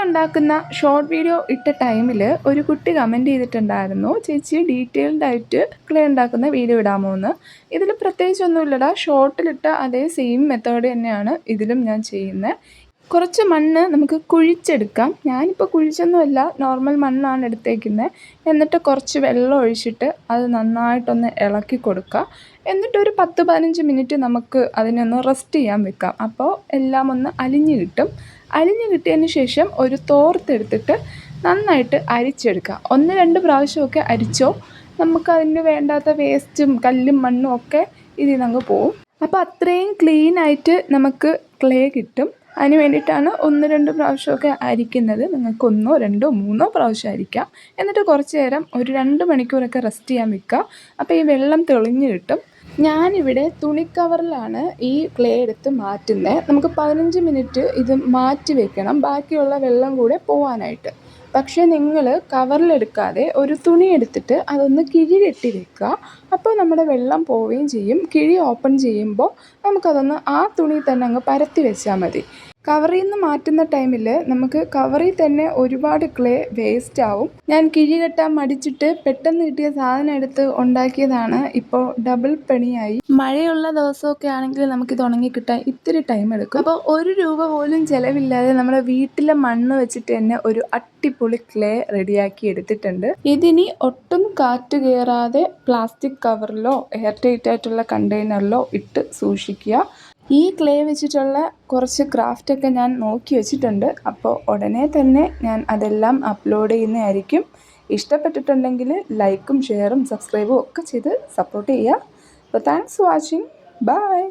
ഉണ്ടാക്കുന്ന short video ഇട്ട ടൈമിൽ ഒരു കുട്ടി കമൻറ്റ് ചെയ്തിട്ടുണ്ടായിരുന്നു, ചേച്ചി ഡീറ്റെയിൽഡ് ആയിട്ട് ക്ലേ ഉണ്ടാക്കുന്ന വീഡിയോ ഇടാമോ എന്ന്. ഇതിൽ പ്രത്യേകിച്ചൊന്നുമില്ലടാ, ഷോർട്ടിലിട്ട അതേ സെയിം മെത്തേഡ് തന്നെയാണ് ഇതിലും ഞാൻ ചെയ്യുന്നത്. കുറച്ച് മണ്ണ് നമുക്ക് കുഴിച്ചെടുക്കാം. ഞാനിപ്പോൾ കുഴിച്ചൊന്നുമല്ല, നോർമൽ മണ്ണാണ് എടുത്തേക്കുന്നത്. എന്നിട്ട് കുറച്ച് വെള്ളം ഒഴിച്ചിട്ട് അത് നന്നായിട്ടൊന്ന് ഇളക്കി കൊടുക്കുക. എന്നിട്ടൊരു 10-15 മിനിറ്റ് നമുക്ക് അതിനൊന്ന് റെസ്റ്റ് ചെയ്യാൻ വെക്കാം. അപ്പോൾ എല്ലാം ഒന്ന് അലിഞ്ഞ് കിട്ടും. അലിഞ്ഞ് കിട്ടിയതിന് ശേഷം ഒരു തോർത്തെടുത്തിട്ട് നന്നായിട്ട് അരിച്ചെടുക്കുക. 1-2 പ്രാവശ്യമൊക്കെ അരിച്ചോ, നമുക്കതിന് വേണ്ടാത്ത വേസ്റ്റും കല്ലും മണ്ണും ഒക്കെ ഇതിൽ നിന്ന് പോവും. അപ്പോൾ അത്രയും ക്ലീനായിട്ട് നമുക്ക് ക്ലേ കിട്ടും. അതിന് വേണ്ടിയിട്ടാണ് 1-2 പ്രാവശ്യമൊക്കെ അരിക്കുന്നത്. നിങ്ങൾക്ക് 1, 2, 3 പ്രാവശ്യം അരിക്കാം. എന്നിട്ട് കുറച്ച് നേരം ഒരു 2 മണിക്കൂറൊക്കെ റെസ്റ്റ് ചെയ്യാൻ വെക്കുക. അപ്പോൾ ഈ വെള്ളം തെളിഞ്ഞ് കിട്ടും. ഞാനിവിടെ തുണിക്കവറിലാണ് ഈ ക്ലേ എടുത്ത് മാറ്റുന്നത്. നമുക്ക് 15 മിനിറ്റ് ഇത് മാറ്റി വെക്കണം, ബാക്കിയുള്ള വെള്ളം കൂടെ പോകാനായിട്ട്. പക്ഷേ നിങ്ങൾ കവറിലെടുക്കാതെ ഒരു തുണി എടുത്തിട്ട് അതൊന്ന് കിഴി കെട്ടി വെക്കുക. അപ്പോൾ നമ്മുടെ വെള്ളം പോവുകയും ചെയ്യും. കിഴി ഓപ്പൺ ചെയ്യുമ്പോൾ നമുക്കതൊന്ന് ആ തുണി തന്നെ അങ്ങ് പരത്തി വെച്ചാൽ മതി. കവറിൽ നിന്ന് മാറ്റുന്ന ടൈമിൽ നമുക്ക് കവറിൽ തന്നെ ഒരുപാട് ക്ലേ വേസ്റ്റ് ആവും. ഞാൻ കിഴി കെട്ടാൻ മടിച്ചിട്ട് പെട്ടെന്ന് കിട്ടിയ സാധനം എടുത്ത് ഉണ്ടാക്കിയതാണ്. ഇപ്പോൾ ഡബിൾ പണിയായി. മഴയുള്ള ദിവസമൊക്കെ ആണെങ്കിൽ നമുക്കിത് ഉണങ്ങി കിട്ടാൻ ഇത്തിരി ടൈം എടുക്കും. അപ്പോൾ 1 രൂപ പോലും ചിലവില്ലാതെ നമ്മുടെ വീട്ടിലെ മണ്ണ് വെച്ചിട്ട് തന്നെ ഒരു അടിപൊളി ക്ലേ റെഡിയാക്കി എടുത്തിട്ടുണ്ട്. ഇതിനി ഒട്ടും കാറ്റ് കയറാതെ പ്ലാസ്റ്റിക് കവറിലോ എയർ ടൈറ്റ് ആയിട്ടുള്ള കണ്ടെയ്നറിലോ ഇട്ട് സൂക്ഷിക്കുക. ഈ ക്ലേ വെച്ചിട്ടുള്ള കുറച്ച് ക്രാഫ്റ്റൊക്കെ ഞാൻ നോക്കി വെച്ചിട്ടുണ്ട്. അപ്പോൾ ഉടനെ തന്നെ ഞാൻ അതെല്ലാം അപ്ലോഡ് ചെയ്യുന്നതായിരിക്കും. ഇഷ്ടപ്പെട്ടിട്ടുണ്ടെങ്കിൽ ലൈക്കും ഷെയറും സബ്സ്ക്രൈബും ഒക്കെ ചെയ്ത് സപ്പോർട്ട് ചെയ്യുക. അപ്പോൾ താങ്ക്സ് ഫോർ വാച്ചിങ്. ബൈ.